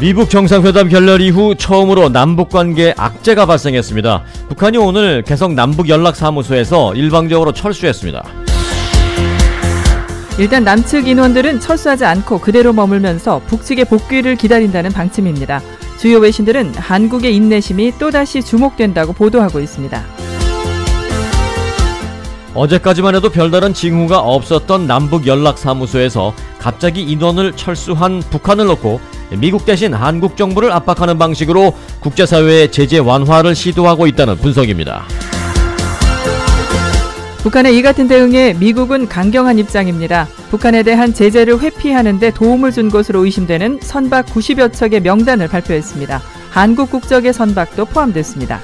미북 정상회담 결렬 이후 처음으로 남북관계에 악재가 발생했습니다. 북한이 오늘 개성 남북연락사무소에서 일방적으로 철수했습니다. 일단 남측 인원들은 철수하지 않고 그대로 머물면서 북측의 복귀를 기다린다는 방침입니다. 주요 외신들은 한국의 인내심이 또다시 주목된다고 보도하고 있습니다. 어제까지만 해도 별다른 징후가 없었던 남북연락사무소에서 갑자기 인원을 철수한 북한을 놓고 미국 대신 한국 정부를 압박하는 방식으로 국제사회의 제재 완화를 시도하고 있다는 분석입니다. 북한의 이 같은 대응에 미국은 강경한 입장입니다. 북한에 대한 제재를 회피하는 데 도움을 준 것으로 의심되는 선박 90여 척의 명단을 발표했습니다. 한국 국적의 선박도 포함됐습니다.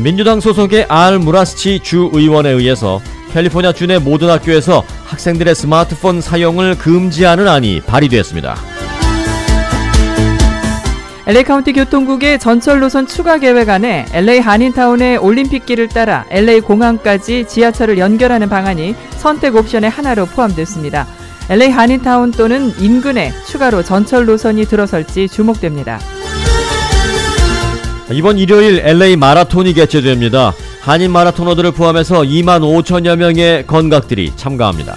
민주당 소속의 알 무라스치 주 의원에 의해서 캘리포니아 주내 모든 학교에서 학생들의 스마트폰 사용을 금지하는 안이 발의됐습니다. LA 카운티 교통국의 전철 노선 추가 계획 안에 LA 한인타운의 올림픽길을 따라 LA 공항까지 지하철을 연결하는 방안이 선택 옵션의 하나로 포함됐습니다. LA 한인타운 또는 인근에 추가로 전철 노선이 들어설지 주목됩니다. 이번 일요일 LA 마라톤이 개최됩니다. 한인 마라토너들을 포함해서 2만 5천여 명의 건각들이 참가합니다.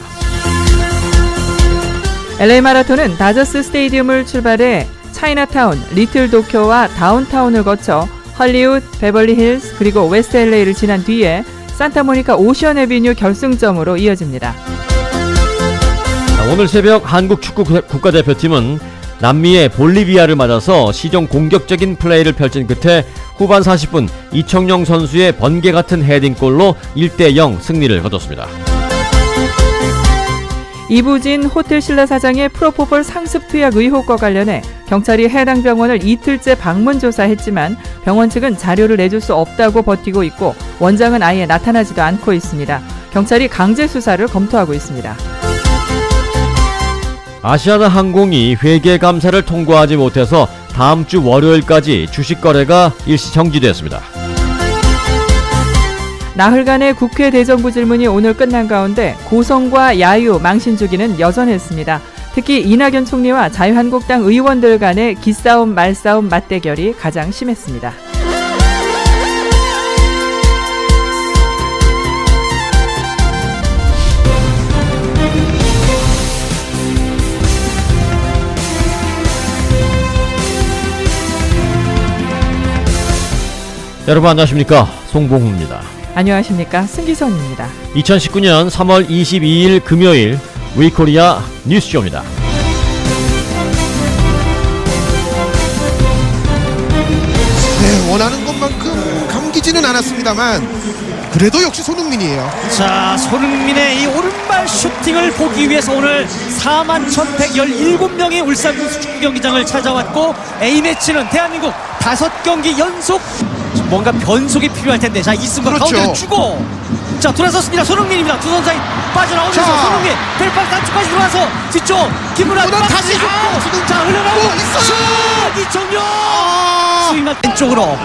LA 마라톤은 다저스 스테디움을 출발해 차이나타운, 리틀 도쿄와 다운타운을 거쳐 헐리우드, 베벌리 힐스 그리고 웨스트 LA를 지난 뒤에 산타모니카 오션 애비뉴 결승점으로 이어집니다. 오늘 새벽 한국 축구 국가대표팀은 남미의 볼리비아를 맞아서 시종 공격적인 플레이를 펼친 끝에 후반 40분 이청용 선수의 번개 같은 헤딩골로 1대0 승리를 거뒀습니다. 이부진 호텔 신라 사장의 프로포폴 상습 투약 의혹과 관련해 경찰이 해당 병원을 이틀째 방문 조사했지만 병원 측은 자료를 내줄 수 없다고 버티고 있고 원장은 아예 나타나지도 않고 있습니다. 경찰이 강제 수사를 검토하고 있습니다. 아시아나 항공이 회계 감사를 통과하지 못해서 다음 주 월요일까지 주식 거래가 일시 정지됐습니다. 나흘간의 국회 대정부 질문이 오늘 끝난 가운데 고성과 야유, 망신주기는 여전했습니다. 특히 이낙연 총리와 자유한국당 의원들 간의 기싸움, 말싸움, 맞대결이 가장 심했습니다. 여러분 안녕하십니까, 송봉훈입니다. 안녕하십니까, 승기선입니다. 2019년 3월 22일 금요일 위코리아 뉴스쇼입니다. 네, 원하는 것만큼 감기지는 않았습니다만 그래도 역시 손흥민이에요. 자, 손흥민의 이 오른발 슈팅을 보기 위해서 오늘 41,117명이 울산군수 축구경기장을 찾아왔고 A매치는 대한민국 5경기 연속 뭔가 변속이 필요할 텐데, 자, 이승관 그렇죠. 가운데로 주고 자, 돌아섰습니다. 손흥민입니다. 두 선수 사이 빠져나오면서 손흥민 벨팍 단축까지 들어와서 뒤쪽 김문환 다시 지금 자, 흘러나오고 있어요. 이청용 스윙만 왼쪽으로.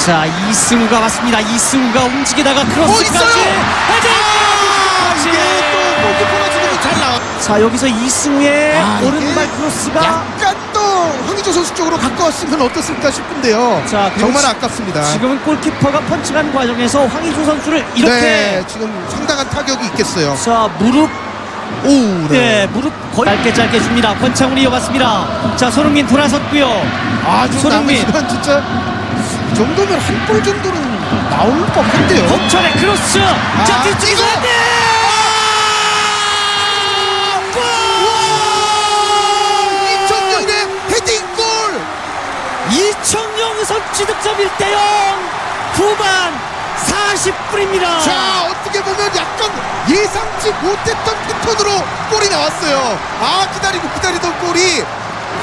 자, 이승우가 왔습니다. 이승우가 움직이다가 크로스까지 헤딩! 이게 또 골키퍼가 지금 잘 나와. 자, 여기서 이승우의 오른발 크로스가 약간 또 황의조 선수 쪽으로 가까웠으면 어떻을까 싶은데요. 자, 정말 아깝습니다. 지금은 골키퍼가 펀칭하는 과정에서 황의조 선수를 이렇게 네, 지금 상당한 타격이 있겠어요. 자, 무릎 네, 무릎 거의 짧게 줍니다. 권창훈이 이어갔습니다. 자, 손흥민 돌아섰고요. 손흥민 진짜 이 정도면 한 골 정도는 나올 법한데요. 홍철의 크로스. 자, 뒤쪽에서 이청용의 헤딩골. 이청용 선취 득점 1대0. 후반 40분입니다. 자, 어떻게 보면 약간 예상치 못했던 패턴으로 골이 나왔어요. 기다리던 골이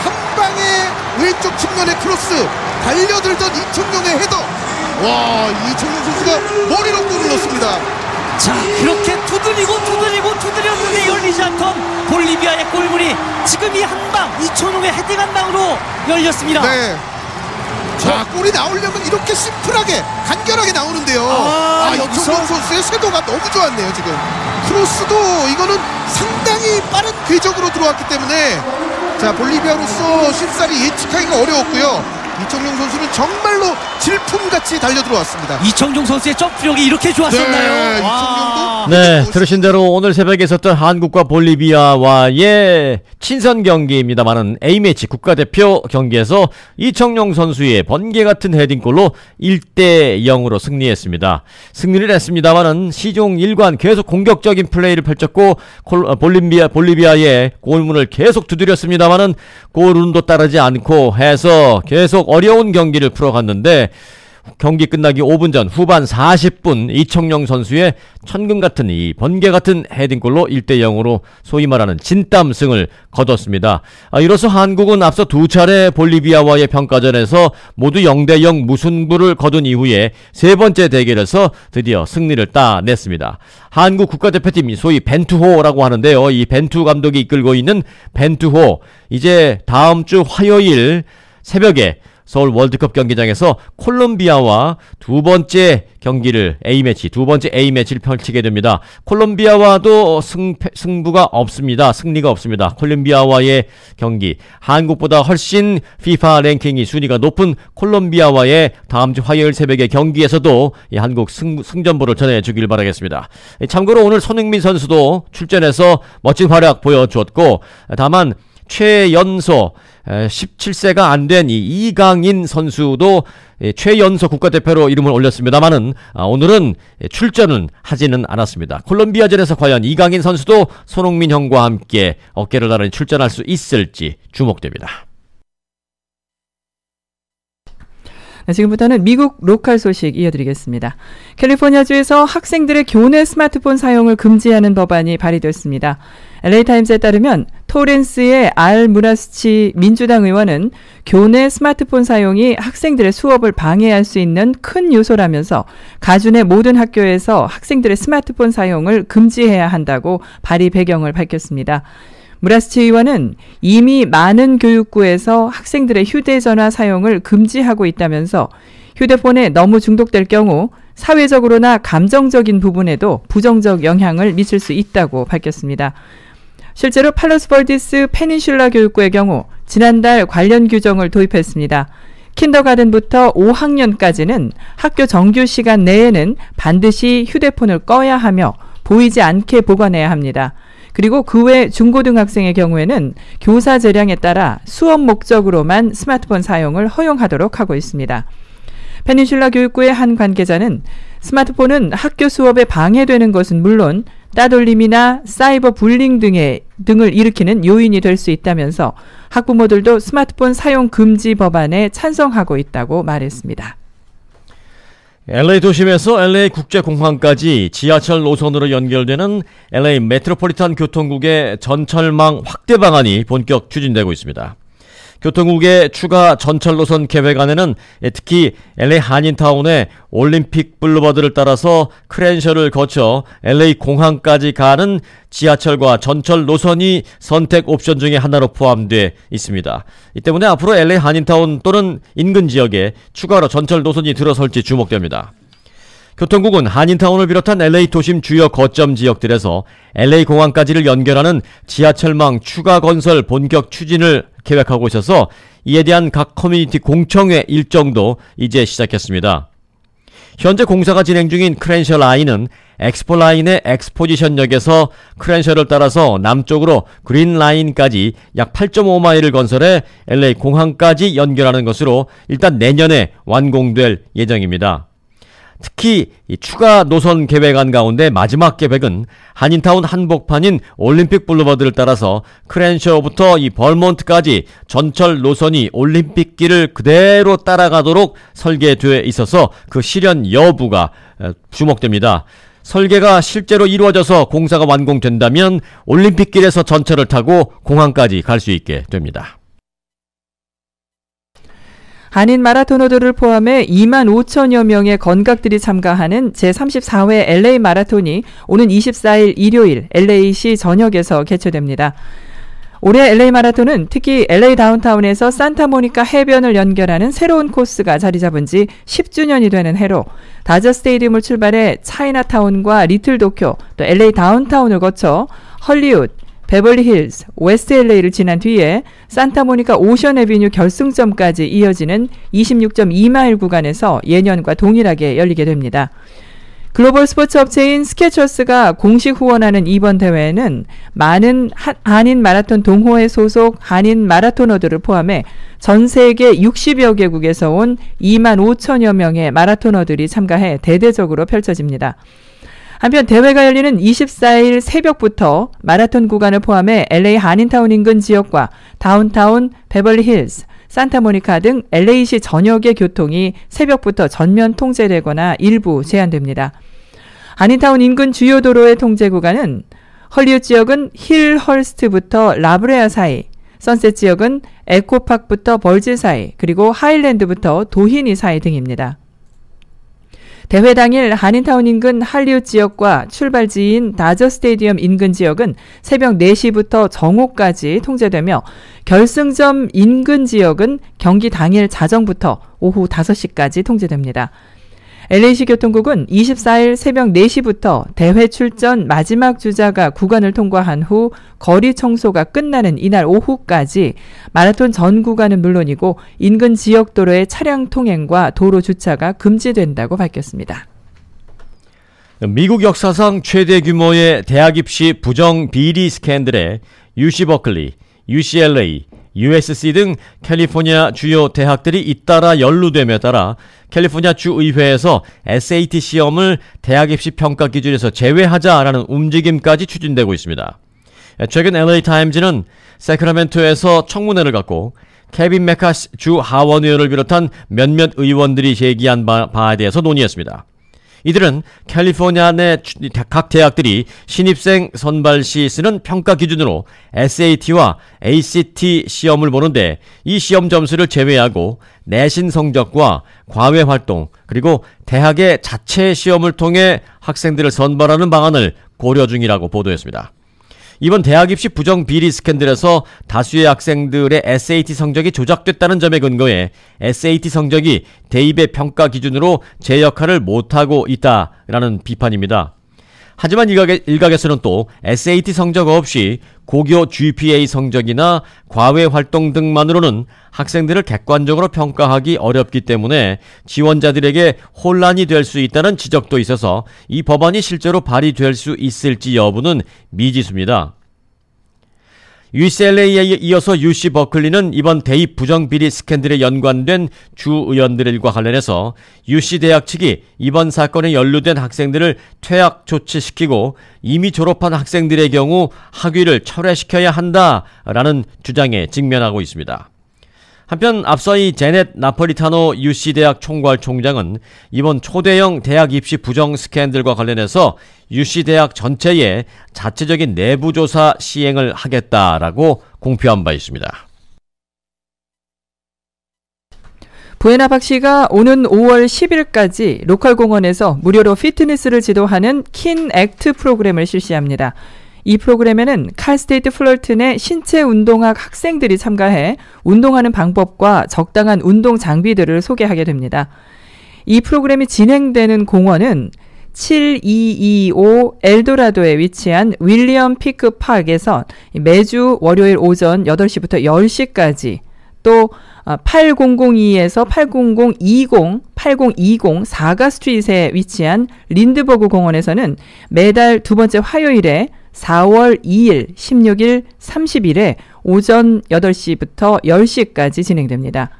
한 방에 왼쪽 측면의 크로스, 달려들던 이청용의 헤더. 와, 이청용 선수가 머리로 골을 넣습니다. 자, 그렇게 두드렸는데 열리지 않던 볼리비아의 골문이 지금 이 한 방, 이청용의 헤딩 한 방으로 열렸습니다. 네. 자, 골이 나오려면 이렇게 심플하게 간결하게 나오는데요. 이청용 선수의 쇄도가 너무 좋았네요. 지금 크로스도 이거는 상당히 빠른 궤적으로 들어왔기 때문에 자, 볼리비아로서 쉽사리 예측하기가 어려웠고요. 이청용 선수는 정말로 질풍같이 달려들어왔습니다. 이청용 선수의 점프력이 이렇게 좋았었나요? 네, 이청용도 네, 들으신 대로 오늘 새벽에 있었던 한국과 볼리비아와의 친선 경기입니다만은 A매치 국가대표 경기에서 이청용 선수의 번개 같은 헤딩골로 1대0으로 승리했습니다. 승리를 했습니다만은 시종 1관 계속 공격적인 플레이를 펼쳤고 볼리비아의 골문을 계속 두드렸습니다만은 골운도 따르지 않고 해서 계속 어려운 경기를 풀어갔는데 경기 끝나기 5분 전 후반 40분 이청용 선수의 천금 같은 이 번개 같은 헤딩골로 1대0으로 소위 말하는 진땀승을 거뒀습니다. 이로써 한국은 앞서 두 차례 볼리비아와의 평가전에서 모두 0대0 무승부를 거둔 이후에 세 번째 대결에서 드디어 승리를 따냈습니다. 한국 국가대표팀이 소위 벤투호라고 하는데요. 이 벤투 감독이 이끌고 있는 벤투호, 이제 다음 주 화요일 새벽에 서울 월드컵 경기장에서 콜롬비아와 두 번째 A매치를 펼치게 됩니다. 콜롬비아와도 승부가 없습니다. 승리가 없습니다. 콜롬비아와의 경기, 한국보다 훨씬 FIFA 랭킹이 순위가 높은 콜롬비아와의 다음 주 화요일 새벽의 경기에서도 이 한국 승전보를 전해주길 바라겠습니다. 참고로 오늘 손흥민 선수도 출전해서 멋진 활약 보여주었고, 다만 최연소 17세가 안 된 이 이강인 선수도 최연소 국가대표로 이름을 올렸습니다만은 오늘은 출전은 하지는 않았습니다. 콜롬비아전에서 과연 이강인 선수도 손흥민 형과 함께 어깨를 나란히 출전할 수 있을지 주목됩니다. 네, 지금부터는 미국 로컬 소식 이어드리겠습니다. 캘리포니아주에서 학생들의 교내 스마트폰 사용을 금지하는 법안이 발의됐습니다. LA타임스에 따르면 토렌스의 알 무라스치 민주당 의원은 교내 스마트폰 사용이 학생들의 수업을 방해할 수 있는 큰 요소라면서 가준의 모든 학교에서 학생들의 스마트폰 사용을 금지해야 한다고 발의 배경을 밝혔습니다. 무라스치 의원은 이미 많은 교육부에서 학생들의 휴대전화 사용을 금지하고 있다면서 휴대폰에 너무 중독될 경우 사회적으로나 감정적인 부분에도 부정적 영향을 미칠 수 있다고 밝혔습니다. 실제로 팔로스 벌디스 페닌슐라 교육부의 경우 지난달 관련 규정을 도입했습니다. 킨더가든부터 5학년까지는 학교 정규 시간 내에는 반드시 휴대폰을 꺼야 하며 보이지 않게 보관해야 합니다. 그리고 그 외 중고등학생의 경우에는 교사 재량에 따라 수업 목적으로만 스마트폰 사용을 허용하도록 하고 있습니다. 페닌슐라 교육부의 한 관계자는 스마트폰은 학교 수업에 방해되는 것은 물론 따돌림이나 사이버 불링 등을 일으키는 요인이 될 수 있다면서 학부모들도 스마트폰 사용 금지 법안에 찬성하고 있다고 말했습니다. LA 도심에서 LA 국제공항까지 지하철 노선으로 연결되는 LA 메트로폴리탄 교통국의 전철망 확대 방안이 본격 추진되고 있습니다. 교통국의 추가 전철 노선 계획안에는 특히 LA 한인타운의 올림픽 블루버드를 따라서 크랜셔를 거쳐 LA 공항까지 가는 지하철과 전철 노선이 선택 옵션 중에 하나로 포함되어 있습니다. 이 때문에 앞으로 LA 한인타운 또는 인근 지역에 추가로 전철 노선이 들어설지 주목됩니다. 교통국은 한인타운을 비롯한 LA 도심 주요 거점 지역들에서 LA 공항까지를 연결하는 지하철망 추가 건설 본격 추진을 계획하고 있어서 이에 대한 각 커뮤니티 공청회 일정도 이제 시작했습니다. 현재 공사가 진행 중인 크랜셔 라인은 엑스포 라인의 엑스포지션역에서 크랜셔를 따라서 남쪽으로 그린 라인까지 약 8.5마일을 건설해 LA 공항까지 연결하는 것으로 일단 내년에 완공될 예정입니다. 특히 이 추가 노선 계획안 가운데 마지막 계획은 한인타운 한복판인 올림픽 블루버드를 따라서 크랜셔부터 이 벌몬트까지 전철 노선이 올림픽길을 그대로 따라가도록 설계되어 있어서 그 실현 여부가 주목됩니다. 설계가 실제로 이루어져서 공사가 완공된다면 올림픽길에서 전철을 타고 공항까지 갈 수 있게 됩니다. 한인 마라토너들을 포함해 2만 5천여 명의 건각들이 참가하는 제34회 LA 마라톤이 오는 24일 일요일 LA시 전역에서 개최됩니다. 올해 LA 마라톤은 특히 LA 다운타운에서 산타모니카 해변을 연결하는 새로운 코스가 자리 잡은 지 10주년이 되는 해로 다저 스테디움을 출발해 차이나타운과 리틀 도쿄, 또 LA 다운타운을 거쳐 헐리우드, 베벌리 힐스, 웨스트 LA를 지난 뒤에 산타모니카 오션 애비뉴 결승점까지 이어지는 26.2마일 구간에서 예년과 동일하게 열리게 됩니다. 글로벌 스포츠 업체인 스케쳐스가 공식 후원하는 이번 대회에는 많은 한인 마라톤 동호회 소속 한인 마라토너들을 포함해 전 세계 60여 개국에서 온 2만 5천여 명의 마라토너들이 참가해 대대적으로 펼쳐집니다. 한편 대회가 열리는 24일 새벽부터 마라톤 구간을 포함해 LA 한인타운 인근 지역과 다운타운, 베벌리 힐스, 산타모니카 등 LA시 전역의 교통이 새벽부터 전면 통제되거나 일부 제한됩니다. 한인타운 인근 주요 도로의 통제 구간은 헐리우드 지역은 힐헐스트부터 라브레아 사이, 선셋 지역은 에코파크부터 벌즈 사이, 그리고 하일랜드부터 도히니 사이 등입니다. 대회 당일 한인타운 인근 할리우드 지역과 출발지인 다저 스테디엄 인근 지역은 새벽 4시부터 정오까지 통제되며 결승점 인근 지역은 경기 당일 자정부터 오후 5시까지 통제됩니다. LA시 교통국은 24일 새벽 4시부터 대회 출전 마지막 주자가 구간을 통과한 후 거리 청소가 끝나는 이날 오후까지 마라톤 전 구간은 물론이고 인근 지역 도로의 차량 통행과 도로 주차가 금지된다고 밝혔습니다. 미국 역사상 최대 규모의 대학 입시 부정 비리 스캔들에 UC 버클리, UCLA, USC 등 캘리포니아 주요 대학들이 잇따라 연루됨에 따라 캘리포니아 주의회에서 SAT 시험을 대학 입시 평가 기준에서 제외하자라는 움직임까지 추진되고 있습니다. 최근 LA타임즈는 세크라멘토에서 청문회를 갖고 케빈 메카시 주 하원 의원을 비롯한 몇몇 의원들이 제기한 바에 대해서 논의했습니다. 이들은 캘리포니아 내 각 대학들이 신입생 선발 시 쓰는 평가 기준으로 SAT와 ACT 시험을 보는데 이 시험 점수를 제외하고 내신 성적과 과외 활동 그리고 대학의 자체 시험을 통해 학생들을 선발하는 방안을 고려 중이라고 보도했습니다. 이번 대학 입시 부정 비리 스캔들에서 다수의 학생들의 SAT 성적이 조작됐다는 점에 근거해 SAT 성적이 대입의 평가 기준으로 제 역할을 못하고 있다라는 비판입니다. 하지만 일각에서는 또 SAT 성적 없이 고교 GPA 성적이나 과외 활동 등만으로는 학생들을 객관적으로 평가하기 어렵기 때문에 지원자들에게 혼란이 될 수 있다는 지적도 있어서 이 법안이 실제로 발의될 수 있을지 여부는 미지수입니다. UCLA에 이어서 UC 버클리는 이번 대입 부정비리 스캔들에 연관된 주 의원들과 관련해서 UC 대학 측이 이번 사건에 연루된 학생들을 퇴학 조치시키고 이미 졸업한 학생들의 경우 학위를 철회시켜야 한다라는 주장에 직면하고 있습니다. 한편 앞서 이 제넷 나폴리타노 UC 대학 총괄 총장은 이번 초대형 대학 입시 부정 스캔들과 관련해서 UC 대학 전체에 자체적인 내부조사 시행을 하겠다라고 공표한 바 있습니다. 부에나 박씨가 오는 5월 10일까지 로컬 공원에서 무료로 피트니스를 지도하는 킨 액트 프로그램을 실시합니다. 이 프로그램에는 칼스테이트 플럴튼의 신체 운동학 학생들이 참가해 운동하는 방법과 적당한 운동 장비들을 소개하게 됩니다. 이 프로그램이 진행되는 공원은 7225 엘도라도에 위치한 윌리엄 피크 파크에서 매주 월요일 오전 8시부터 10시까지 또 8002에서 8020 사가 스트릿에 위치한 린드버그 공원에서는 매달 두 번째 화요일에 4월 2일, 16일, 30일에 오전 8시부터 10시까지 진행됩니다.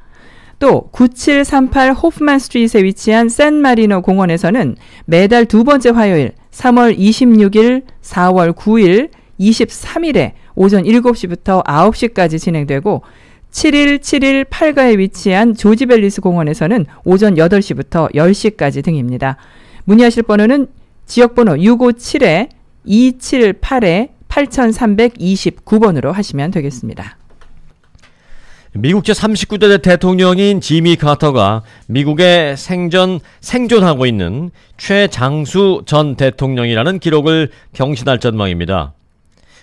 또 9738 호프만 스트릿에 위치한 샌마리노 공원에서는 매달 두 번째 화요일 3월 26일, 4월 9일, 23일에 오전 7시부터 9시까지 진행되고 7171 8가에 위치한 조지벨리스 공원에서는 오전 8시부터 10시까지 등입니다. 문의하실 번호는 지역번호 657-278-8329번으로 하시면 되겠습니다. 미국 제39대 대통령인 지미 카터가 미국에 생존하고 있는 최장수 전 대통령이라는 기록을 경신할 전망입니다.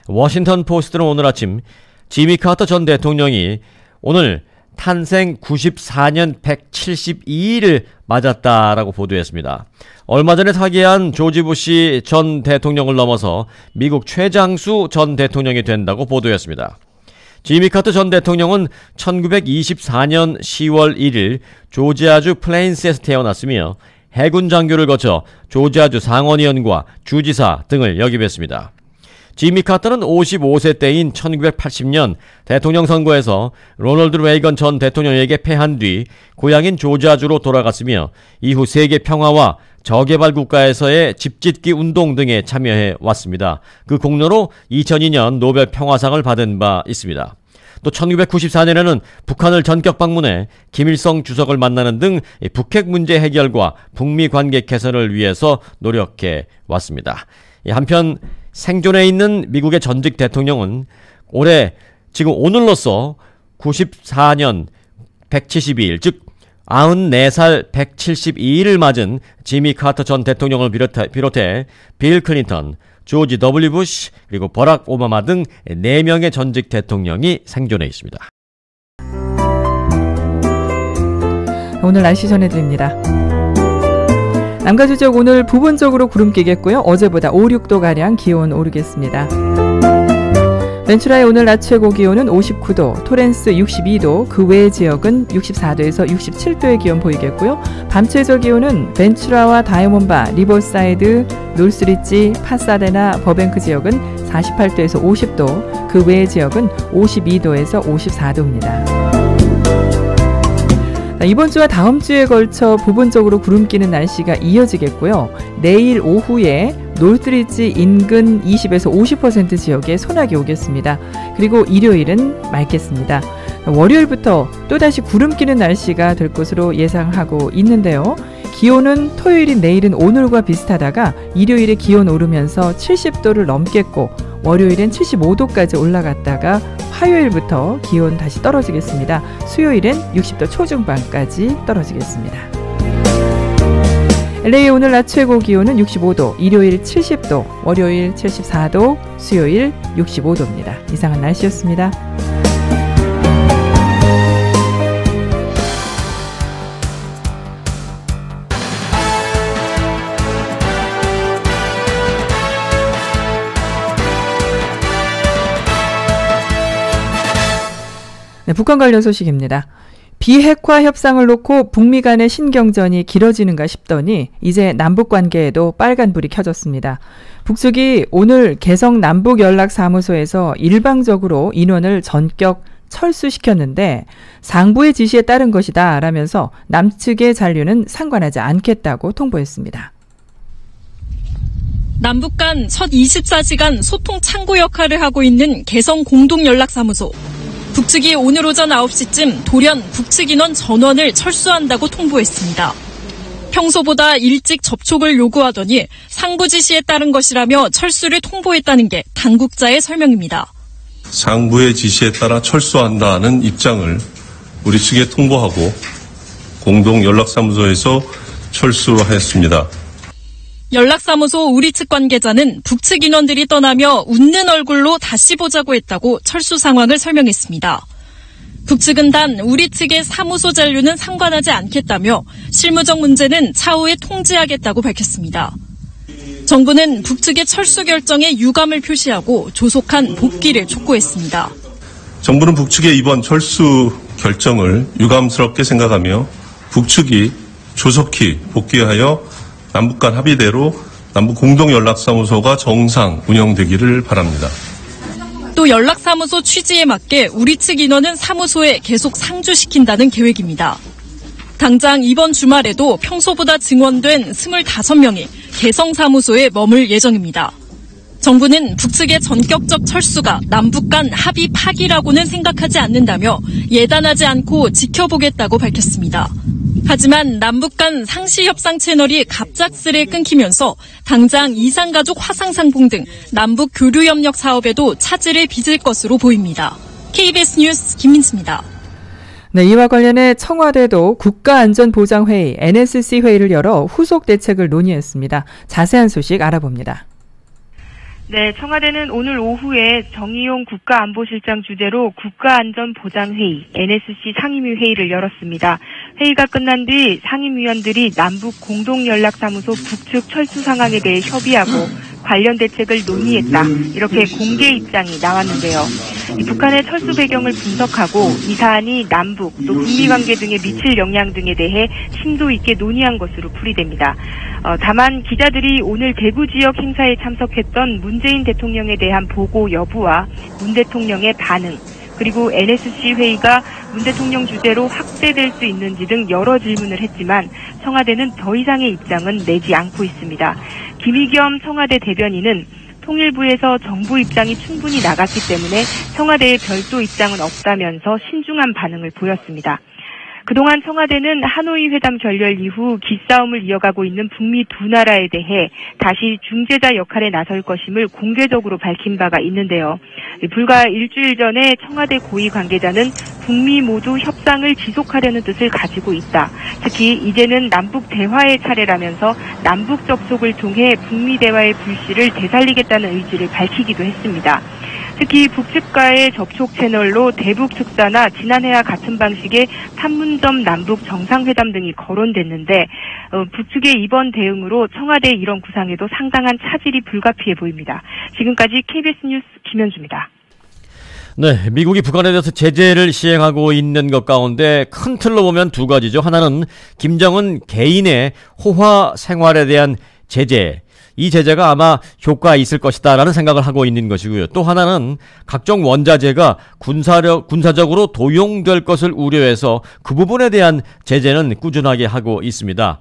워싱턴 포스트는 오늘 아침 지미 카터 전 대통령이 오늘 탄생 94년 172일을 맞았다라고 보도했습니다. 얼마 전에 타계한 조지 부시 전 대통령을 넘어서 미국 최장수 전 대통령이 된다고 보도했습니다. 지미 카터 전 대통령은 1924년 10월 1일 조지아주 플레인스에서 태어났으며 해군 장교를 거쳐 조지아주 상원의원과 주지사 등을 역임했습니다. 지미 카터는 55세 때인 1980년 대통령 선거에서 로널드 레이건 전 대통령에게 패한 뒤 고향인 조지아주로 돌아갔으며 이후 세계 평화와 저개발 국가에서의 집짓기 운동 등에 참여해 왔습니다. 그 공로로 2002년 노벨 평화상을 받은 바 있습니다. 또 1994년에는 북한을 전격 방문해 김일성 주석을 만나는 등 북핵 문제 해결과 북미 관계 개선을 위해서 노력해 왔습니다. 한편 생존해 있는 미국의 전직 대통령은 지금 오늘로써 94년 172일, 즉 94살 172일을 맞은 지미 카터 전 대통령을 비롯해 빌 클린턴, 조지 W. 부시, 그리고 버락 오바마 등 4명의 전직 대통령이 생존해 있습니다. 오늘 날씨 전해드립니다. 남가주쪽 오늘 부분적으로 구름 끼겠고요. 어제보다 5, 6도가량 기온 오르겠습니다. 벤츄라의 오늘 낮 최고 기온은 59도, 토렌스 62도, 그 외의 지역은 64도에서 67도의 기온 보이겠고요. 밤 최저 기온은 벤츄라와 다이아몬바, 리버사이드, 놀스리지, 파사데나, 버뱅크 지역은 48도에서 50도, 그 외의 지역은 52도에서 54도입니다. 이번 주와 다음 주에 걸쳐 부분적으로 구름 끼는 날씨가 이어지겠고요. 내일 오후에 놀스리지 인근 20에서 50% 지역에 소나기 오겠습니다. 그리고 일요일은 맑겠습니다. 월요일부터 또다시 구름 끼는 날씨가 될 것으로 예상하고 있는데요. 기온은 토요일인 내일은 오늘과 비슷하다가 일요일에 기온 오르면서 70도를 넘겠고 월요일엔 75도까지 올라갔다가 화요일부터 기온 다시 떨어지겠습니다. 수요일엔 60도 초중반까지 떨어지겠습니다. LA 오늘 낮 최고 기온은 65도, 일요일 70도, 월요일 74도, 수요일 65도입니다. 이상한 날씨였습니다. 네, 북한 관련 소식입니다. 비핵화 협상을 놓고 북미 간의 신경전이 길어지는가 싶더니 이제 남북 관계에도 빨간불이 켜졌습니다. 북측이 오늘 개성 남북연락사무소에서 일방적으로 인원을 전격 철수시켰는데 상부의 지시에 따른 것이다 라면서 남측의 잔류는 상관하지 않겠다고 통보했습니다. 남북 간 첫 24시간 소통 창구 역할을 하고 있는 개성 공동연락사무소. 북측이 오늘 오전 9시쯤 돌연 북측 인원 전원을 철수한다고 통보했습니다. 평소보다 일찍 접촉을 요구하더니 상부 지시에 따른 것이라며 철수를 통보했다는 게 당국자의 설명입니다. 상부의 지시에 따라 철수한다는 입장을 우리 측에 통보하고 공동연락사무소에서 철수하였습니다. 연락사무소 우리 측 관계자는 북측 인원들이 떠나며 웃는 얼굴로 다시 보자고 했다고 철수 상황을 설명했습니다. 북측은 단 우리 측의 사무소 잔류는 상관하지 않겠다며 실무적 문제는 차후에 통지하겠다고 밝혔습니다. 정부는 북측의 철수 결정에 유감을 표시하고 조속한 복귀를 촉구했습니다. 정부는 북측의 이번 철수 결정을 유감스럽게 생각하며 북측이 조속히 복귀하여 남북 간 합의대로 남북 공동연락사무소가 정상 운영되기를 바랍니다. 또 연락사무소 취지에 맞게 우리 측 인원은 사무소에 계속 상주시킨다는 계획입니다. 당장 이번 주말에도 평소보다 증원된 25명이 개성사무소에 머물 예정입니다. 정부는 북측의 전격적 철수가 남북 간 합의 파기라고는 생각하지 않는다며 예단하지 않고 지켜보겠다고 밝혔습니다. 하지만 남북 간 상시 협상 채널이 갑작스레 끊기면서 당장 이산가족 화상상봉 등 남북 교류 협력 사업에도 차질을 빚을 것으로 보입니다. KBS 뉴스 김민수입니다. 네, 이와 관련해 청와대도 국가안전보장회의 NSC 회의를 열어 후속 대책을 논의했습니다. 자세한 소식 알아봅니다. 네, 청와대는 오늘 오후에 정의용 국가안보실장 주재로 국가안전보장회의 NSC 상임위 회의를 열었습니다. 회의가 끝난 뒤 상임위원들이 남북 공동연락사무소 북측 철수 상황에 대해 협의하고 관련 대책을 논의했다. 이렇게 공개 입장이 나왔는데요. 북한의 철수 배경을 분석하고 이 사안이 남북 또 북미 관계 등에 미칠 영향 등에 대해 심도 있게 논의한 것으로 풀이됩니다. 다만 기자들이 오늘 대구 지역 행사에 참석했던 문재인 대통령에 대한 보고 여부와 문 대통령의 반응, 그리고 NSC 회의가 문 대통령 주재로 확대될 수 있는지 등 여러 질문을 했지만 청와대는 더 이상의 입장은 내지 않고 있습니다. 김의겸 청와대 대변인은 통일부에서 정부 입장이 충분히 나갔기 때문에 청와대의 별도 입장은 없다면서 신중한 반응을 보였습니다. 그동안 청와대는 하노이 회담 결렬 이후 기싸움을 이어가고 있는 북미 두 나라에 대해 다시 중재자 역할에 나설 것임을 공개적으로 밝힌 바가 있는데요. 불과 일주일 전에 청와대 고위 관계자는 북미 모두 협상을 지속하려는 뜻을 가지고 있다. 특히 이제는 남북 대화의 차례라면서 남북 접촉을 통해 북미 대화의 불씨를 되살리겠다는 의지를 밝히기도 했습니다. 특히 북측과의 접촉 채널로 대북 특사나 지난해와 같은 방식의 판문점 남북 정상회담 등이 거론됐는데 북측의 이번 대응으로 청와대의 이런 구상에도 상당한 차질이 불가피해 보입니다. 지금까지 KBS 뉴스 김현주입니다. 네, 미국이 북한에 대해서 제재를 시행하고 있는 것 가운데 큰 틀로 보면 두 가지죠. 하나는 김정은 개인의 호화 생활에 대한 제재. 이 제재가 아마 효과가 있을 것이다 라는 생각을 하고 있는 것이고요. 또 하나는 각종 원자재가 군사적으로 도용될 것을 우려해서 그 부분에 대한 제재는 꾸준하게 하고 있습니다.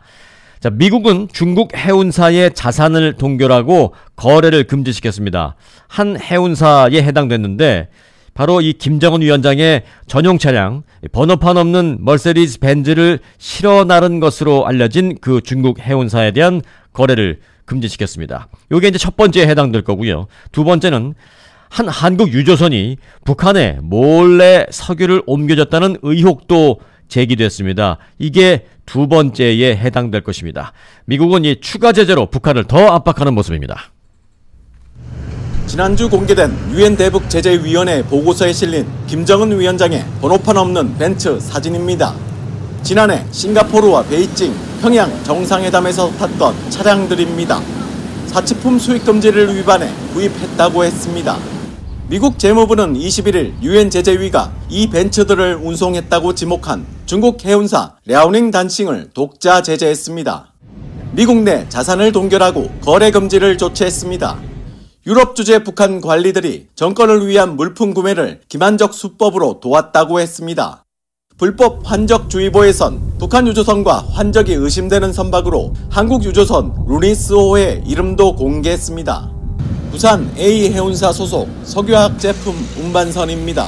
자, 미국은 중국 해운사의 자산을 동결하고 거래를 금지시켰습니다. 한 해운사에 해당됐는데 바로 이 김정은 위원장의 전용 차량 번호판 없는 머세디스 벤츠를 실어 나른 것으로 알려진 그 중국 해운사에 대한 거래를 금지시켰습니다. 이게 이제 첫 번째에 해당될 거고요. 두 번째는 한 한국 유조선이 북한에 몰래 석유를 옮겨줬다는 의혹도 제기됐습니다. 이게 두 번째에 해당될 것입니다. 미국은 이 추가 제재로 북한을 더 압박하는 모습입니다. 지난주 공개된 유엔 대북제재위원회 보고서에 실린 김정은 위원장의 번호판 없는 벤츠 사진입니다. 지난해 싱가포르와 베이징, 평양 정상회담에서 탔던 차량들입니다. 사치품 수입 금지를 위반해 구입했다고 했습니다. 미국 재무부는 21일 유엔 제재위가 이 벤츠들을 운송했다고 지목한 중국 해운사 랴오닝 단싱을 독자 제재했습니다. 미국 내 자산을 동결하고 거래 금지를 조치했습니다. 유럽 주재 북한 관리들이 정권을 위한 물품 구매를 기만적 수법으로 도왔다고 했습니다. 불법 환적주의보에선 북한 유조선과 환적이 의심되는 선박으로 한국 유조선 루니스호의 이름도 공개했습니다. 부산 A해운사 소속 석유화학 제품 운반선입니다.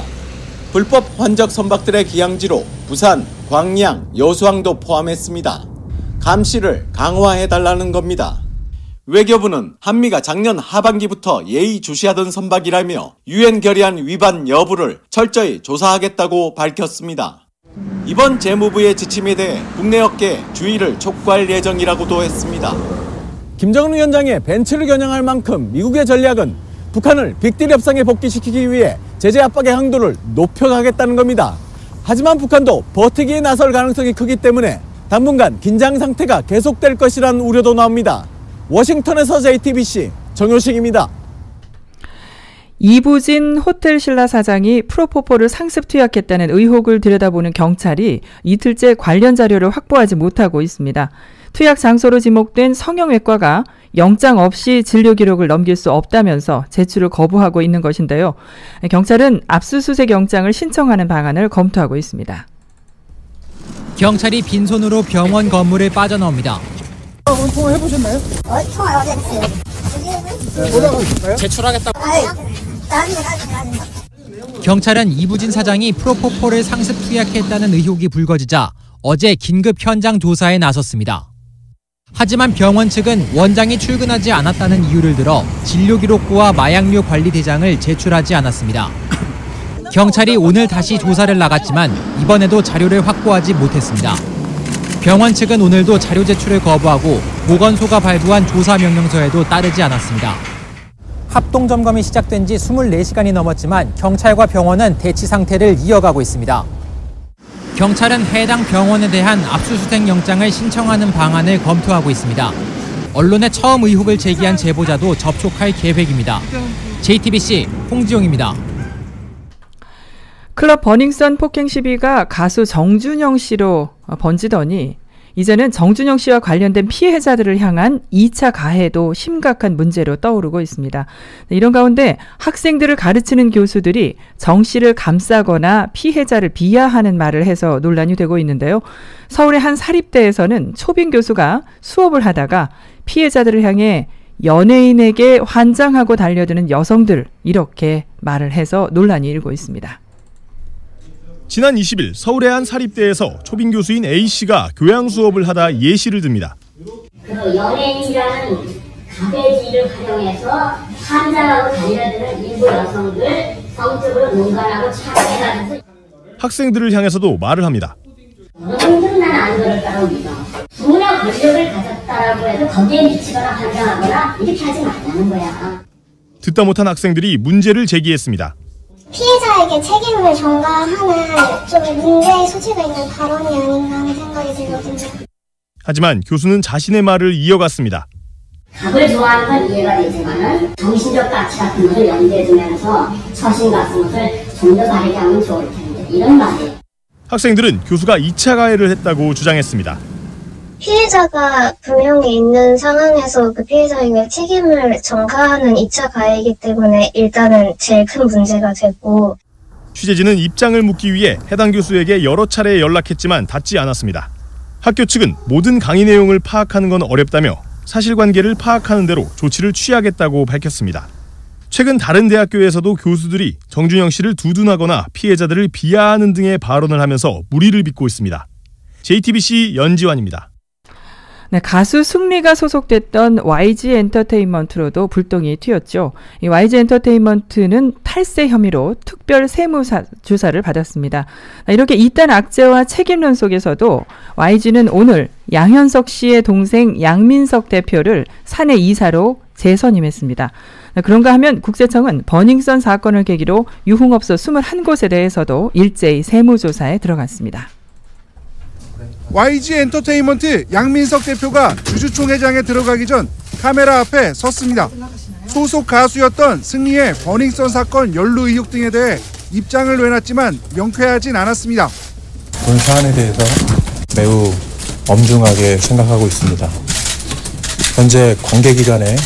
불법 환적 선박들의 기항지로 부산, 광양, 여수항도 포함했습니다. 감시를 강화해달라는 겁니다. 외교부는 한미가 작년 하반기부터 예의주시하던 선박이라며 유엔 결의안 위반 여부를 철저히 조사하겠다고 밝혔습니다. 이번 재무부의 지침에 대해 국내 업계에 주의를 촉구할 예정이라고도 했습니다. 김정은 위원장의 벤츠를 겨냥할 만큼 미국의 전략은 북한을 빅딜 협상에 복귀시키기 위해 제재 압박의 강도를 높여가겠다는 겁니다. 하지만 북한도 버티기에 나설 가능성이 크기 때문에 당분간 긴장 상태가 계속될 것이라는 우려도 나옵니다. 워싱턴에서 JTBC 정효식입니다. 이부진 호텔 신라 사장이 프로포폴을 상습 투약했다는 의혹을 들여다보는 경찰이 이틀째 관련 자료를 확보하지 못하고 있습니다. 투약 장소로 지목된 성형외과가 영장 없이 진료 기록을 넘길 수 없다면서 제출을 거부하고 있는 것인데요. 경찰은 압수수색 영장을 신청하는 방안을 검토하고 있습니다. 경찰이 빈손으로 병원 건물에 빠져나옵니다. 오늘 통화해보셨나요? 통화 어제 했어요. 뭐라고 하실까요? 제출하겠다고. 경찰은 이부진 사장이 프로포폴을 상습 투약했다는 의혹이 불거지자 어제 긴급 현장 조사에 나섰습니다. 하지만 병원 측은 원장이 출근하지 않았다는 이유를 들어 진료기록부와 마약류 관리 대장을 제출하지 않았습니다. 경찰이 오늘 다시 조사를 나갔지만 이번에도 자료를 확보하지 못했습니다. 병원 측은 오늘도 자료 제출을 거부하고 보건소가 발부한 조사 명령서에도 따르지 않았습니다. 합동점검이 시작된 지 24시간이 넘었지만 경찰과 병원은 대치 상태를 이어가고 있습니다. 경찰은 해당 병원에 대한 압수수색 영장을 신청하는 방안을 검토하고 있습니다. 언론에 처음 의혹을 제기한 제보자도 접촉할 계획입니다. JTBC 홍지용입니다. 클럽 버닝썬 폭행 시비가 가수 정준영 씨로 번지더니 이제는 정준영 씨와 관련된 피해자들을 향한 2차 가해도 심각한 문제로 떠오르고 있습니다. 이런 가운데 학생들을 가르치는 교수들이 정 씨를 감싸거나 피해자를 비하하는 말을 해서 논란이 되고 있는데요. 서울의 한 사립대에서는 초빙 교수가 수업을 하다가 피해자들을 향해 연예인에게 환장하고 달려드는 여성들 이렇게 말을 해서 논란이 일고 있습니다. 지난 20일 서울의 한 사립대에서 초빙 교수인 A씨가 교양 수업을 하다 예시를 듭니다. 연예인이라는 가베지를 활용해서 환장하고 달려드는 일부 여성들 성적으로 농간하고 차별하면서 학생들을 향해서도 말을 합니다. 엄청난 안도를 따라옵니다. 누구나 권력을 가졌다라고 해서 거기에 미치거나 환장하거나 이렇게 하지 말라는 거야. 듣다 못한 학생들이 문제를 제기했습니다. 피해자에게 책임을 전가하는 좀 문제의 소지가 있는 발언이 아닌가 하는 생각이 들거든요. 하지만 교수는 자신의 말을 이어갔습니다. 밥을 좋아하는 건 이해가 되지만은 정신적 가치 같은 것을 염두에 두면서 처신 같은 것을 좀 더 바르게 하면 좋을 텐데 이런 말이에요. 학생들은 교수가 2차 가해를 했다고 주장했습니다. 피해자가 분명히 있는 상황에서 그 피해자에게 책임을 전가하는 2차 가해이기 때문에 일단은 제일 큰 문제가 되고 취재진은 입장을 묻기 위해 해당 교수에게 여러 차례 연락했지만 닿지 않았습니다. 학교 측은 모든 강의 내용을 파악하는 건 어렵다며 사실관계를 파악하는 대로 조치를 취하겠다고 밝혔습니다. 최근 다른 대학교에서도 교수들이 정준영 씨를 두둔하거나 피해자들을 비하하는 등의 발언을 하면서 물의를 빚고 있습니다. JTBC 연지환입니다. 네, 가수 승리가 소속됐던 YG 엔터테인먼트로도 불똥이 튀었죠. 이 YG 엔터테인먼트는 탈세 혐의로 특별 세무조사를 받았습니다. 이렇게 이딴 악재와 책임론 속에서도 YG는 오늘 양현석 씨의 동생 양민석 대표를 사내 이사로 재선임했습니다. 그런가 하면 국세청은 버닝썬 사건을 계기로 유흥업소 21곳에 대해서도 일제히 세무조사에 들어갔습니다. YG 엔터테인먼트 양민석 대표가 주주총회장에 들어가기 전 카메라 앞에 섰습니다. 소속 가수였던 승리의 버닝썬 사건 연루 의혹 등에 대해 입장을 내놨지만 명쾌하진 않았습니다. 본 사안에 대해서 매우 엄중하게 생각하고 있습니다. 현재 관계기관의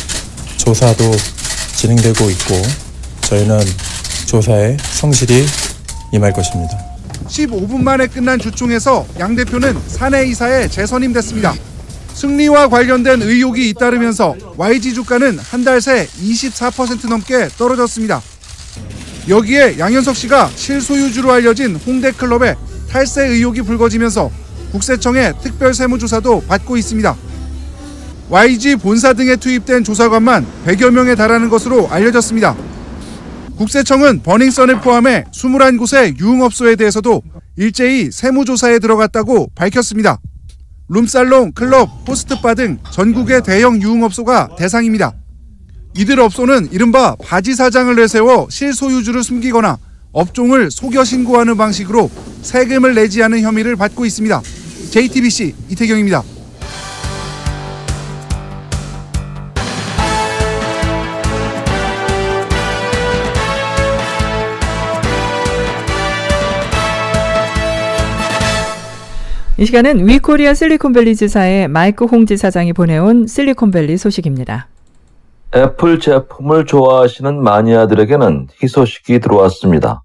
조사도 진행되고 있고 저희는 조사에 성실히 임할 것입니다. 15분 만에 끝난 주총에서 양 대표는 사내이사에 재선임됐습니다. 승리와 관련된 의혹이 잇따르면서 YG 주가는 한 달 새 24% 넘게 떨어졌습니다. 여기에 양현석 씨가 실소유주로 알려진 홍대클럽에 탈세 의혹이 불거지면서 국세청의 특별세무조사도 받고 있습니다. YG 본사 등에 투입된 조사관만 100여 명에 달하는 것으로 알려졌습니다. 국세청은 버닝썬을 포함해 21곳의 유흥업소에 대해서도 일제히 세무조사에 들어갔다고 밝혔습니다. 룸살롱, 클럽, 호스트바 등 전국의 대형 유흥업소가 대상입니다. 이들 업소는 이른바 바지 사장을 내세워 실소유주를 숨기거나 업종을 속여 신고하는 방식으로 세금을 내지 않은 혐의를 받고 있습니다. JTBC 이태경입니다. 이 시간은 위코리아 실리콘밸리 지사의 마이크 홍 지사장이 보내온 실리콘밸리 소식입니다. 애플 제품을 좋아하시는 마니아들에게는 희소식이 들어왔습니다.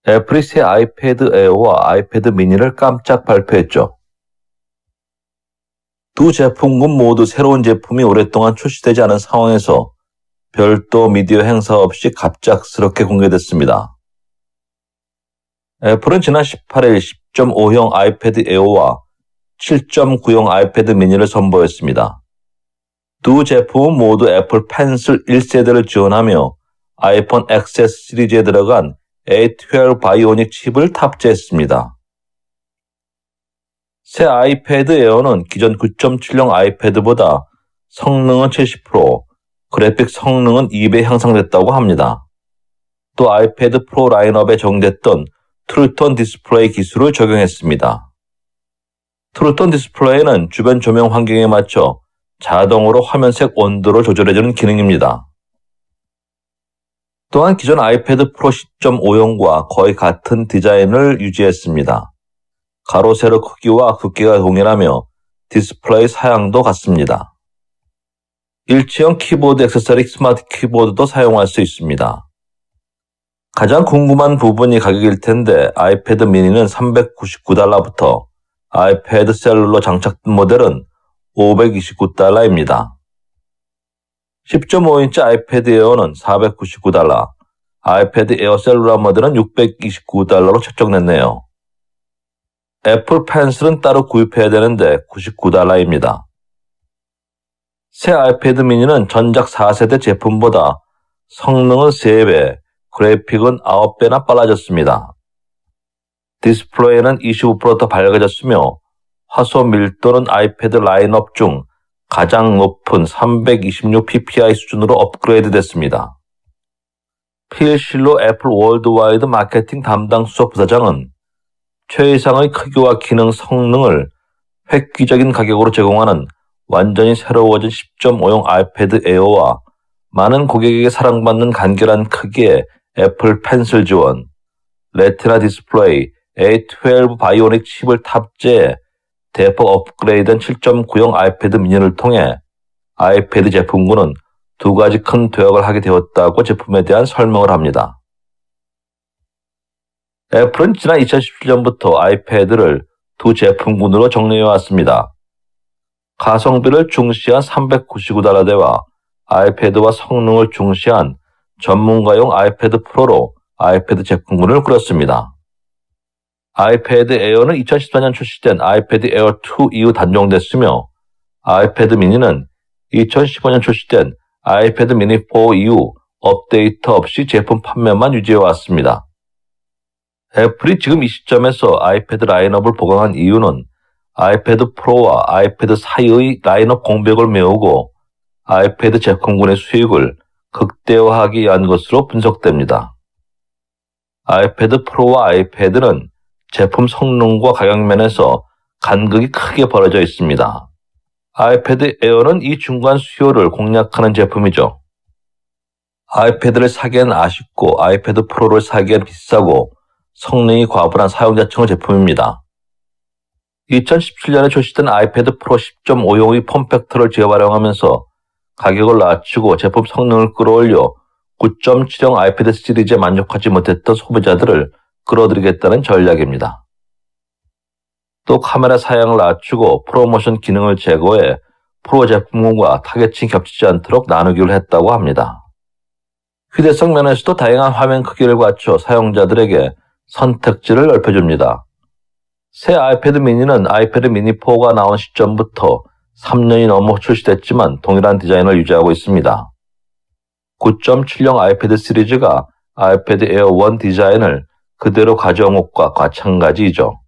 애플이 새 아이패드 에어와 아이패드 미니를 깜짝 발표했죠. 두 제품군 모두 새로운 제품이 오랫동안 출시되지 않은 상황에서 별도 미디어 행사 없이 갑작스럽게 공개됐습니다. 애플은 지난 18일 10.5형 아이패드 에어와 7.9형 아이패드 미니를 선보였습니다. 두 제품은 모두 애플 펜슬 1세대를 지원하며 아이폰 XS 시리즈에 들어간 A12 바이오닉 칩을 탑재했습니다. 새 아이패드 에어는 기존 9.7형 아이패드보다 성능은 70%, 그래픽 성능은 2배 향상됐다고 합니다. 또 아이패드 프로 라인업에 적용됐던 트루톤 디스플레이 기술을 적용했습니다. 트루톤 디스플레이는 주변 조명 환경에 맞춰 자동으로 화면색 온도를 조절해주는 기능입니다. 또한 기존 아이패드 프로 10.5용과 거의 같은 디자인을 유지했습니다. 가로 세로 크기와 두께가 동일하며 디스플레이 사양도 같습니다. 일체형 키보드 액세서리 스마트 키보드도 사용할 수 있습니다. 가장 궁금한 부분이 가격일 텐데 아이패드 미니는 $399부터 아이패드 셀룰러 장착 모델은 $529입니다. 10.5인치 아이패드 에어는 $499, 아이패드 에어 셀룰러 모델은 $629로 책정됐네요. 애플 펜슬은 따로 구입해야 되는데 $99입니다. 새 아이패드 미니는 전작 4세대 제품보다 성능은 3배, 그래픽은 9배나 빨라졌습니다. 디스플레이는 25% 더 밝아졌으며 화소 밀도는 아이패드 라인업 중 가장 높은 326ppi 수준으로 업그레이드 됐습니다. 필 실로 애플 월드와이드 마케팅 담당 수석 부사장은 최이상의 크기와 기능 성능을 획기적인 가격으로 제공하는 완전히 새로워진 10.5용 아이패드 에어와 많은 고객에게 사랑받는 간결한 크기의 애플 펜슬 지원, 레티나 디스플레이, A12 바이오닉 칩을 탑재해 대폭 업그레이드된 7.9용 아이패드 미니를 통해 아이패드 제품군은 두 가지 큰 도약을 하게 되었다고 제품에 대한 설명을 합니다. 애플은 지난 2017년부터 아이패드를 두 제품군으로 정리해왔습니다. 가성비를 중시한 $399대와 아이패드와 성능을 중시한 전문가용 아이패드 프로로 아이패드 제품군을 꾸렸습니다. 아이패드 에어는 2014년 출시된 아이패드 에어 2 이후 단종됐으며 아이패드 미니는 2015년 출시된 아이패드 미니 4 이후 업데이트 없이 제품 판매만 유지해왔습니다. 애플이 지금 이 시점에서 아이패드 라인업을 보강한 이유는 아이패드 프로와 아이패드 사이의 라인업 공백을 메우고 아이패드 제품군의 수익을 극대화하기 위한 것으로 분석됩니다. 아이패드 프로와 아이패드는 제품 성능과 가격면에서 간극이 크게 벌어져 있습니다. 아이패드 에어는 이 중간 수요를 공략하는 제품이죠. 아이패드를 사기엔 아쉽고 아이패드 프로를 사기엔 비싸고 성능이 과분한 사용자층의 제품입니다. 2017년에 출시된 아이패드 프로 10.5용의 폼팩터를 재활용하면서 가격을 낮추고 제품 성능을 끌어올려 9.7용 아이패드 시리즈에 만족하지 못했던 소비자들을 끌어들이겠다는 전략입니다. 또 카메라 사양을 낮추고 프로모션 기능을 제거해 프로 제품군과 타겟층이 겹치지 않도록 나누기를 했다고 합니다. 휴대성 면에서도 다양한 화면 크기를 갖춰 사용자들에게 선택지를 넓혀줍니다. 새 아이패드 미니는 아이패드 미니 4가 나온 시점부터 3년이 넘어 출시됐지만 동일한 디자인을 유지하고 있습니다. 9.7용 아이패드 시리즈가 아이패드 에어 1 디자인을 그대로 가져온 것과 마찬가지이죠.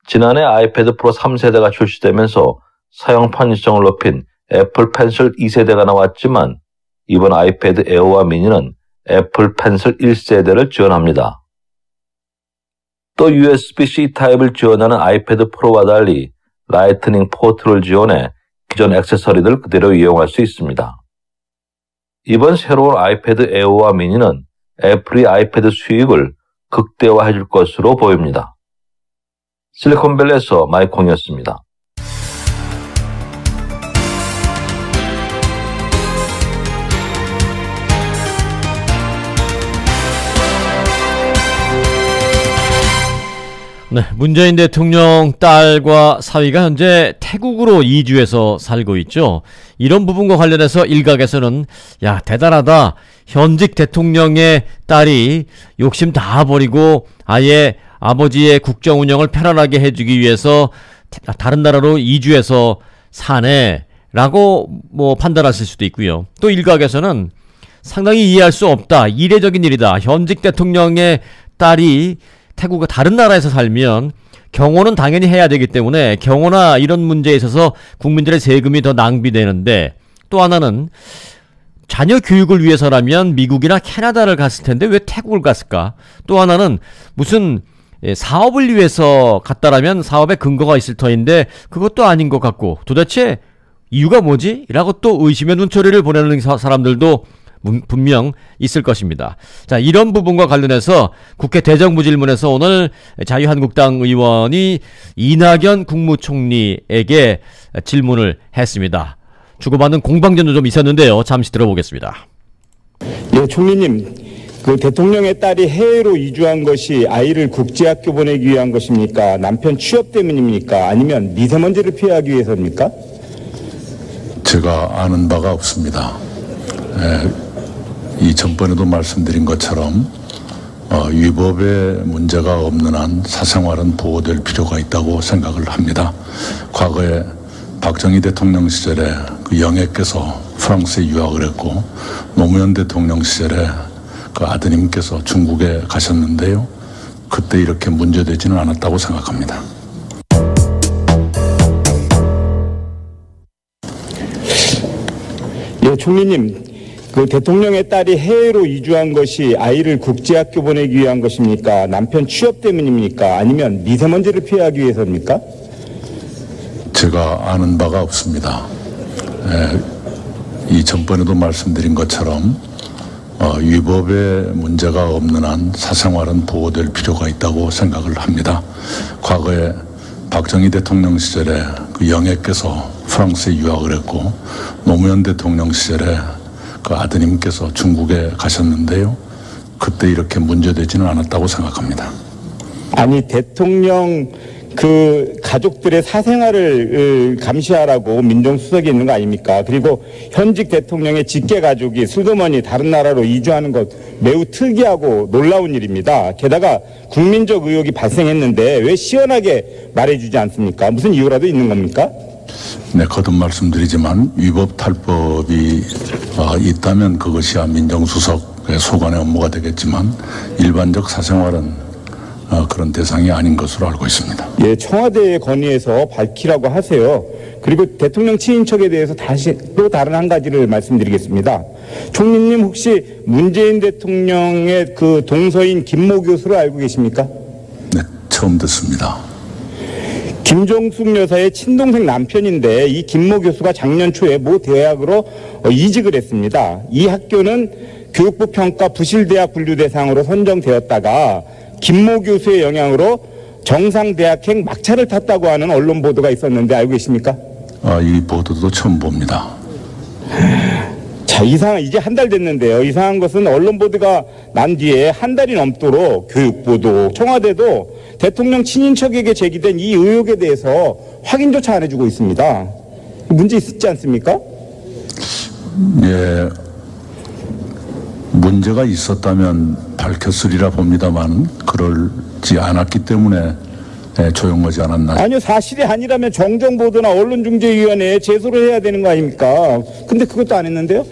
지난해 아이패드 프로 3세대가 출시되면서 사용 편의성을 높인 애플 펜슬 2세대가 나왔지만 이번 아이패드 에어와 미니는 애플 펜슬 1세대를 지원합니다. 또 USB-C 타입을 지원하는 아이패드 프로와 달리 라이트닝 포트를 지원해 기존 액세서리들 그대로 이용할 수 있습니다. 이번 새로운 아이패드 에어와 미니는 애플이 아이패드 수익을 극대화해 줄 것으로 보입니다. 실리콘밸리에서 마이콩이었습니다. 네, 문재인 대통령 딸과 사위가 현재 태국으로 이주해서 살고 있죠. 이런 부분과 관련해서 일각에서는 야, 대단하다. 현직 대통령의 딸이 욕심 다 버리고 아예 아버지의 국정 운영을 편안하게 해주기 위해서 다른 나라로 이주해서 사네 라고 판단하실 수도 있고요. 또 일각에서는 상당히 이해할 수 없다. 이례적인 일이다. 현직 대통령의 딸이 태국과 다른 나라에서 살면 경호는 당연히 해야 되기 때문에 경호나 이런 문제에 있어서 국민들의 세금이 더 낭비되는데, 또 하나는 자녀 교육을 위해서라면 미국이나 캐나다를 갔을 텐데 왜 태국을 갔을까? 또 하나는 무슨 사업을 위해서 갔다라면 사업에 근거가 있을 터인데 그것도 아닌 것 같고 도대체 이유가 뭐지? 라고 또 의심의 눈초리를 보내는 사람들도 분명 있을 것입니다. 자, 이런 부분과 관련해서 국회 대정부 질문에서 오늘 자유한국당 의원이 이낙연 국무총리에게 질문을 했습니다. 주고받는 공방전도 좀 있었는데요. 잠시 들어보겠습니다. 예, 총리님, 그 대통령의 딸이 해외로 이주한 것이 아이를 국제학교 보내기 위한 것입니까? 남편 취업 때문입니까? 아니면 미세먼지를 피하기 위해서입니까? 제가 아는 바가 없습니다. 이 전번에도 말씀드린 것처럼 위법에 문제가 없는 한 사생활은 보호될 필요가 있다고 생각을 합니다. 과거에 박정희 대통령 시절에 그 영애께서 프랑스에 유학을 했고 노무현 대통령 시절에 그 아드님께서 중국에 가셨는데요. 그때 이렇게 문제되지는 않았다고 생각합니다. 예, 총리님, 그 대통령의 딸이 해외로 이주한 것이 아이를 국제학교 보내기 위한 것입니까? 남편 취업 때문입니까? 아니면 미세먼지를 피하기 위해서입니까? 제가 아는 바가 없습니다. 이 전번에도 말씀드린 것처럼 위법에 문제가 없는 한 사생활은 보호될 필요가 있다고 생각을 합니다. 과거에 박정희 대통령 시절에 그 영애께서 프랑스에 유학을 했고 노무현 대통령 시절에 그 아드님께서 중국에 가셨는데요. 그때 이렇게 문제되지는 않았다고 생각합니다. 아니, 대통령 그 가족들의 사생활을 감시하라고 민정수석이 있는 거 아닙니까? 그리고 현직 대통령의 직계 가족이 슬그머니 다른 나라로 이주하는 것 매우 특이하고 놀라운 일입니다. 게다가 국민적 의혹이 발생했는데 왜 시원하게 말해주지 않습니까? 무슨 이유라도 있는 겁니까? 네, 거듭 말씀드리지만 위법 탈법이 있다면 그것이야 민정수석의 소관의 업무가 되겠지만 일반적 사생활은 그런 대상이 아닌 것으로 알고 있습니다. 예, 청와대의 건의에서 밝히라고 하세요. 그리고 대통령 친인척에 대해서 다시 또 다른 한 가지를 말씀드리겠습니다. 총리님 혹시 문재인 대통령의 그 동서인 김모 교수를 알고 계십니까? 네, 처음 듣습니다. 김정숙 여사의 친동생 남편인데 이 김모 교수가 작년 초에 모 대학으로 이직을 했습니다. 이 학교는 교육부 평가 부실대학 분류 대상으로 선정되었다가 김모 교수의 영향으로 정상대학행 막차를 탔다고 하는 언론 보도가 있었는데 알고 계십니까? 이 보도도 처음 봅니다. 자, 이제 한 달 됐는데요. 이상한 것은 언론 보도가 난 뒤에 한 달이 넘도록 교육부도 청와대도 대통령 친인척에게 제기된 이 의혹에 대해서 확인조차 안 해주고 있습니다. 문제 있지 않습니까? 예, 문제가 있었다면 밝혔으리라 봅니다만 그러지 않았기 때문에 조용하지 않았나. 아니요, 사실이 아니라면 정정보도나 언론중재위원회에 제소를 해야 되는 거 아닙니까? 근데 그것도 안 했는데요?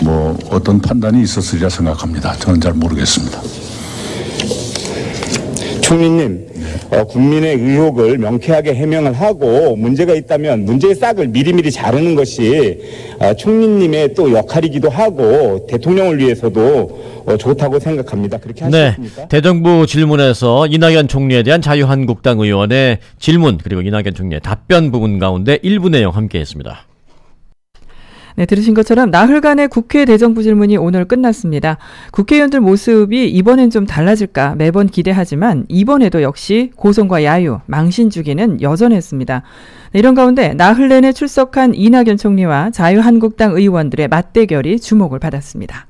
뭐 어떤 판단이 있었으리라 생각합니다. 저는 잘 모르겠습니다. 총리님, 국민의 의혹을 명쾌하게 해명을 하고 문제가 있다면 문제의 싹을 미리미리 자르는 것이 총리님의 또 역할이기도 하고 대통령을 위해서도 좋다고 생각합니다. 그렇게 하시겠습니까? 네, 대정부 질문에서 이낙연 총리에 대한 자유한국당 의원의 질문 그리고 이낙연 총리의 답변 부분 가운데 일부 내용 함께했습니다. 네, 들으신 것처럼 나흘간의 국회 대정부 질문이 오늘 끝났습니다. 국회의원들 모습이 이번엔 좀 달라질까 매번 기대하지만 이번에도 역시 고성과 야유, 망신 주기는 여전했습니다. 네, 이런 가운데 나흘 내내 출석한 이낙연 총리와 자유한국당 의원들의 맞대결이 주목을 받았습니다.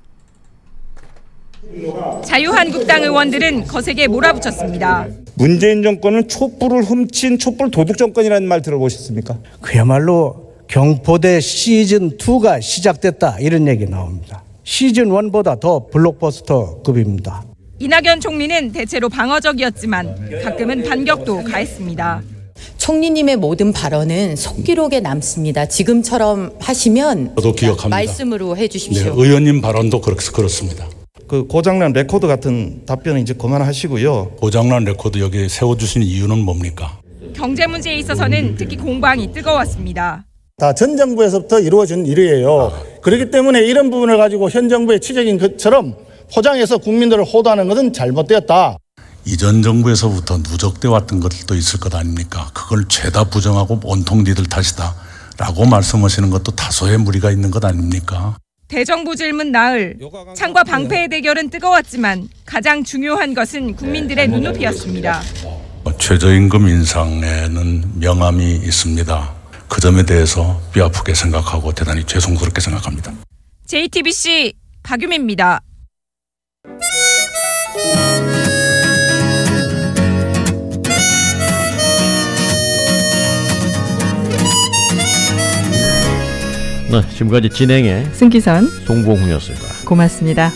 자유한국당 의원들은 거세게 몰아붙였습니다. 문재인 정권은 촛불을 훔친 촛불 도둑 정권이라는 말 들어보셨습니까? 그야말로 경포대 시즌2가 시작됐다 이런 얘기 나옵니다. 시즌1보다 더 블록버스터급입니다. 이낙연 총리는 대체로 방어적이었지만 가끔은 반격도 가했습니다. 총리님의 모든 발언은 속기록에 남습니다. 지금처럼 하시면 저도 기억합니다. 말씀으로 해주십시오. 네, 의원님 발언도 그렇습니다. 그 고장난 레코드 같은 답변은 이제 그만하시고요. 고장난 레코드 여기 세워주신 이유는 뭡니까? 경제 문제에 있어서는 특히 공방이 뜨거웠습니다. 다 전 정부에서부터 이루어진 일이에요. 그렇기 때문에 이런 부분을 가지고 현 정부의 취재인 것처럼 포장해서 국민들을 호도하는 것은 잘못되었다. 이전 정부에서부터 누적돼 왔던 것들도 있을 것 아닙니까? 그걸 죄다 부정하고 온통 니들 탓이다 라고 말씀하시는 것도 다소의 무리가 있는 것 아닙니까? 대정부 질문 나흘, 창과 방패의 대결은 뜨거웠지만 가장 중요한 것은 국민들의 눈높이였습니다. 최저임금 인상에는 명암이 있습니다. 그 점에 대해서 뼈아프게 생각하고 대단히 죄송스럽게 생각합니다. JTBC 박유미입니다. 네, 지금까지 진행의 승기선, 송봉훈이었습니다. 고맙습니다.